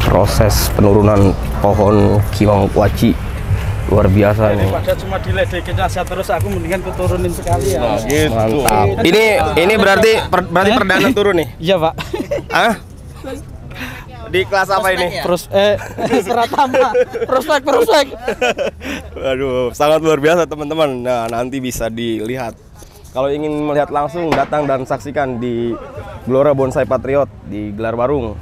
Proses penurunan pohon Kimeng Kuaci luar biasa ini. Daripada cuma diledekin aja terus, aku mendingan kuturunin sekali ya. Gitu. Mantap. Ini berarti perdana turun nih. Iya, Pak. Hah? Di kelas apa ini? Seratama. Prospek. Waduh, sangat luar biasa teman-teman. Nah, nanti bisa dilihat. Kalau ingin melihat langsung, datang dan saksikan di Gelora Bonsai Patriot di Gelar Warung.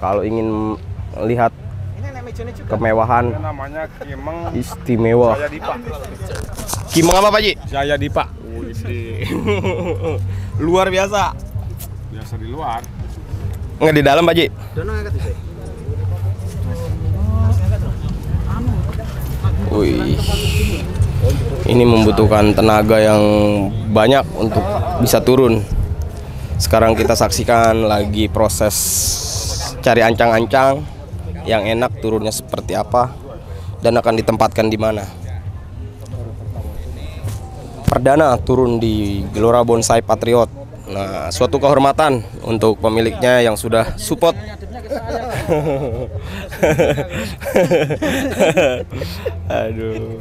Kalau ingin lihat kemewahan namanya Kimeng istimewa. Jaya Dipa. Kimeng apa Pak Ji? Jaya Dipa. Luar biasa. Biasa di luar. Nggak di dalam Pak Ji? Wih. Ini membutuhkan tenaga yang banyak untuk bisa turun. Sekarang kita saksikan lagi proses cari ancang-ancang yang enak, turunnya seperti apa dan akan ditempatkan di mana. Perdana turun di Gelora Bonsai Patriot. Nah, suatu kehormatan untuk pemiliknya yang sudah support. Aduh.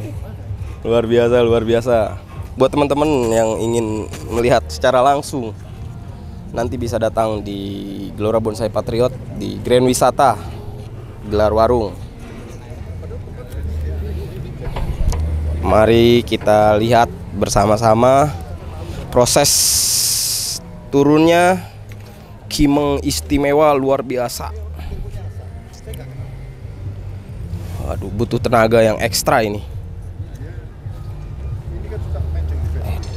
Luar biasa. Buat teman-teman yang ingin melihat secara langsung, nanti bisa datang di Gelora Bonsai Patriot di Grand Wisata Gelar Warung. Mari kita lihat bersama-sama proses turunnya Kimeng istimewa luar biasa. Waduh, butuh tenaga yang ekstra ini.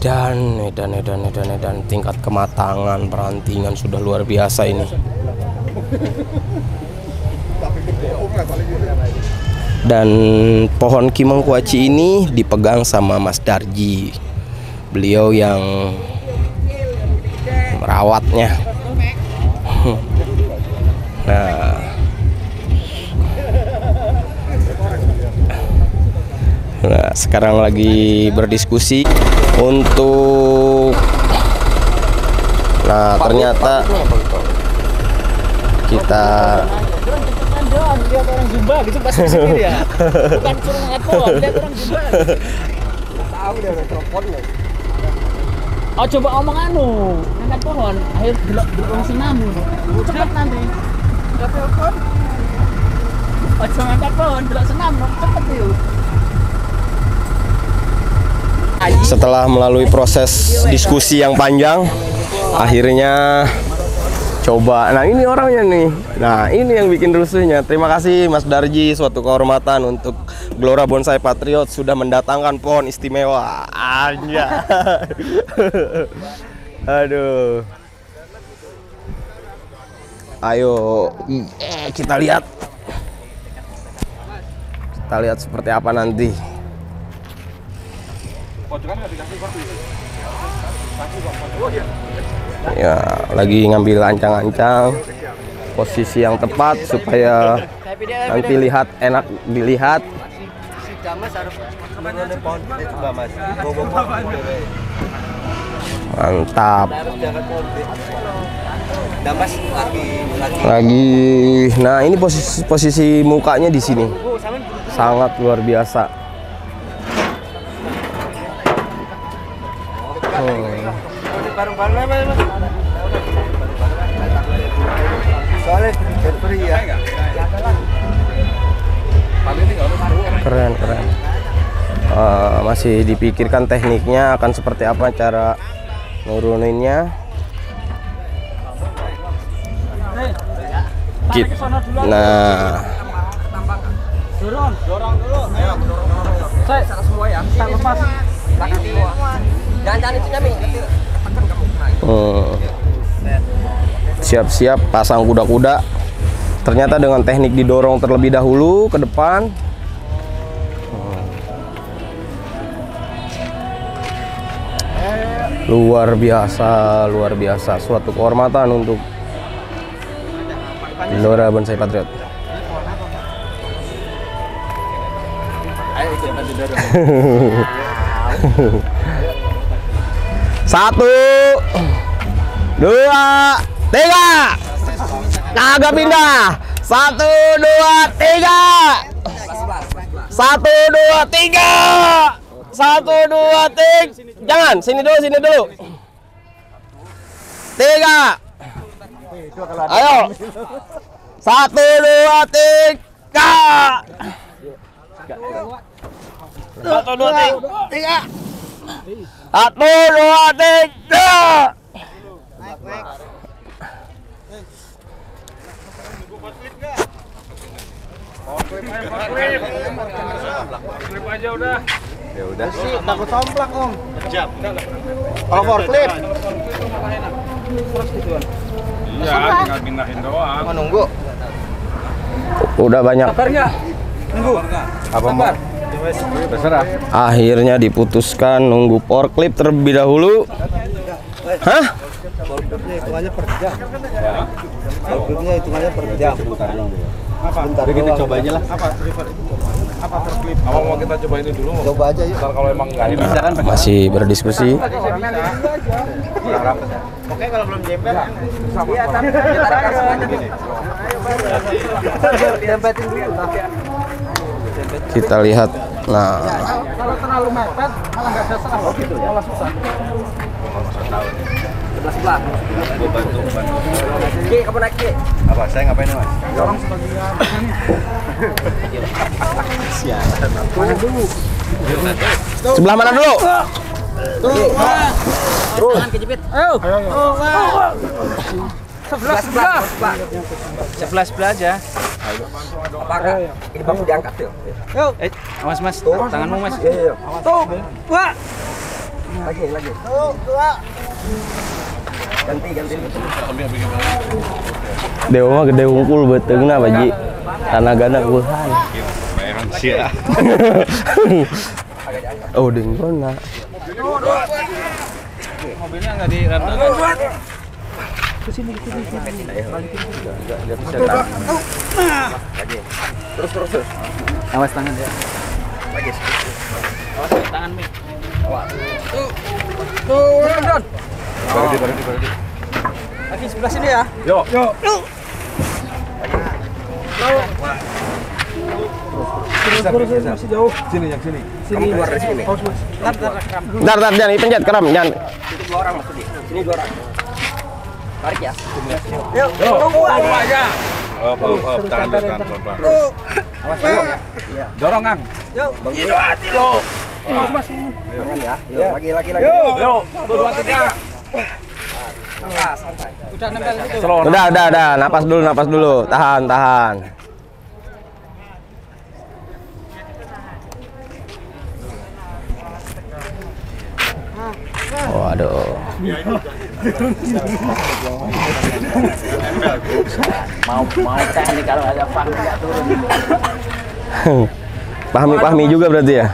Dan tingkat kematangan perantingan sudah luar biasa ini. Dan pohon Kimeng Kuaci ini dipegang sama Mas Darji. Beliau yang merawatnya. Nah, sekarang lagi berdiskusi untuk, nah ternyata kita lihat orang Zumba gitu pas sendiri ya. Bukan suruh ngeliat pohon, lihat orang Zumba. Tahu dia mikrofon loh. Oh, coba omong ngangkat pohon, ayo delok sinamu. Cepet nanti. Enggak telepon. Ojo ngangkat pohon, delok senam, cepet yuk. Setelah melalui proses diskusi yang panjang, akhirnya coba. Nah, ini orangnya nih. Nah, ini yang bikin rusuhnya. Terima kasih Mas Darji, suatu kehormatan untuk Gelora Bonsai Patriot sudah mendatangkan pohon istimewa. Anja. Aduh. Ayo kita lihat. Kita lihat seperti apa nanti. Ya, lagi ngambil ancang-ancang, posisi yang tepat supaya nanti lihat enak dilihat. Mantap. Lagi, nah ini posisi mukanya di sini sangat luar biasa. Keren. Masih dipikirkan tekniknya akan seperti apa cara nuruninnya. Nah, dorong dulu, ayo. Saya semua ya, kita lepas. Jangan itu nyami. Siap-siap pasang kuda-kuda. Ternyata dengan teknik didorong terlebih dahulu ke depan. Luar biasa, suatu kehormatan untuk Gelora Bonsai Patriot. Satu, dua, tiga. Kagak pindah. 1, 2, 3. 1, 2, 3. 1, 2, 3. Jangan, sini dulu, 3. Ayo. 1, 2, 3. 1, 2, 3. 1, 2, 3. Klip aja udah. Ya udah. Takut somplak om. Kalau forklift Iya, tinggal pindahin doang. Mau nunggu. udah banyak. Sabar nggak? Nunggu. Apa mau? Terserah. Akhirnya diputuskan nunggu forklift terlebih dahulu. Hah? Forklifnya hitungannya per jam. Forklifnya hitungannya per jam. Bentar kita coba aja lah. Apa terklip? Apa mau kita coba ini dulu? Coba aja yuk. Ntar kalau emang nggak ini Bisa kan? Masih berdiskusi. Oke kalau belum jempet. Iya, tapi kita rekam semuanya gini. Jempetin dulu. Kita lihat. Nah, Kalau terlalu mepet malah nggak ada salah. Oh gitu ya. Malah susah. Sebelah. Ki, kamu naik Ki. apa? Saya ngapain mas? Dorong sebagian. sebelah mana dulu? Tangan kejepit. Ayo. Sebelah aja. Apakah ini bangku diangkat tuh? Yuk. Awas mas, tanganmu mas. Tuh, dua. Lagi. Tuh, dua. Ganti. Dewa mah gede unggul beteungna baji. Tanagana eueuhan. Bayaran sia. Oh, dengrona. Mobilnya nggak direm. Kesini. Nggak bisa. Terus. Awas tangan ya. Lagi. Awas tangan Mik. Awas. Tuh, Don. Berhenti. Lagi sebelah sini ya. Yuk. Masih jauh. Sini yang sini. Sini keluar dari sini. Bentar, jangan dipencet keram, jangan. Itu 2 orang maksudnya. Sini 2 orang. Tarik ya. Yuk. Tunggu aja. Tahan. Awas yuk. Dorong Kang. Yuk. Itu hati lo. Mas. Jangan ya. Yuk, lagi. Yuk. 1, 2, 3. Santai. Udah nempel itu. Udah. Napas dulu. Tahan. Waduh. Mau teknik kalau ada fang enggak turun. Pahami juga berarti ya?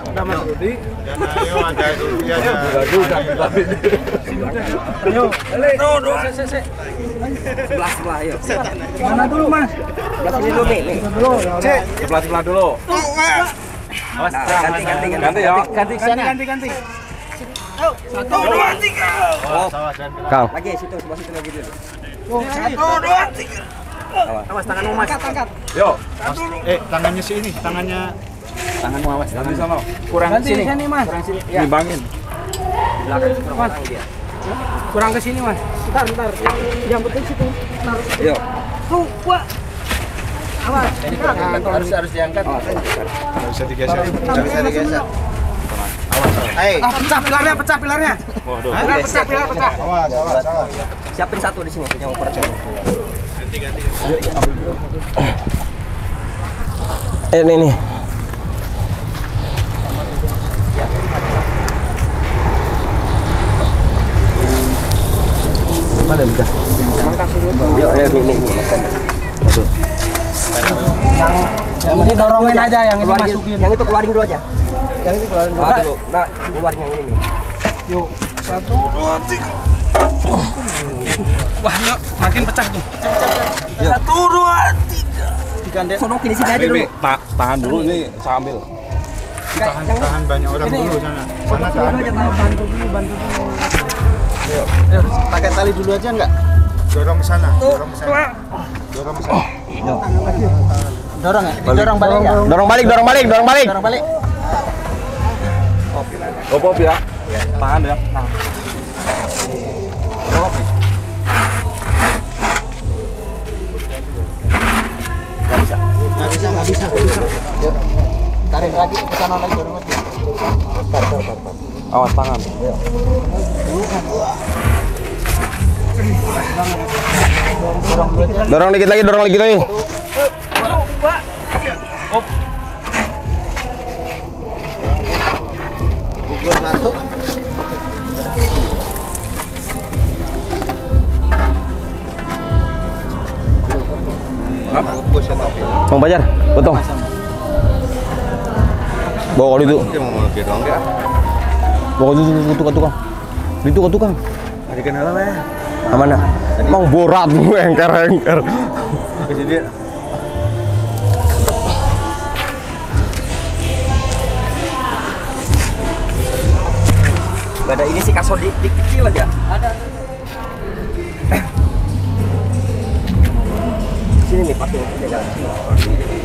Ayo. Sebelah ayo. Mana dulu Mas? Sebelah sini dulu nih. Sebelah dulu. Awas ganti ya. Ganti sana. Ganti. 1, 2, 3. Kang. Lagi situ sebelah situ lagi dulu. 1, 2, 3. Awas tanganmu Mas. Angkat. Yuk. Tangannya sini, tanganmu awas. Nanti sana. Kurang sini Mas. Kurang sini. Ya. Nimbangin. Belakang Mas. Kurang ke sini Mas. Bentar. Yang penting situ. Yuk. Tuh, Pak. Awas. Harus diangkat. Nggak bisa digeser. Pecah pilarnya. Waduh. Pecah. Awas. Siapin satu di sini yang oper. Ganti. Ini nih. Mana bisa? Yuk, ini. Yang ini dorongin aja, yang ini masukin. Yang itu keluarin dulu aja. Yang ini keluarin dulu. Nah, keluarin yang ini. Yuk. 1, 2, 3. Wah, makin pecah tuh. 1, 2, 3. Digandeng. Sono sini aja dulu. Tahan dulu ini sambil. Tahan banyak orang dulu sana. Bantu dulu. Ayo, pakai tali dulu aja enggak? Dorong ke sana. Dorong ya? Dorong balik ya? Dorong balik. Dorong balik. Pop ya. Tangan ya. Nggak bisa. Tarik lagi ke sana lagi. Awas tangan. Dorong dikit lagi. Bang Pajar, potong. Bawa kali itu. Bawa itu tukang. Itu ke tukang. Ada kenalan ya. Mana? Mang borat gue engker. Jadi Gak ada ini sih kasur di kecil aja. Ada. Sini nih pakai jalan sini.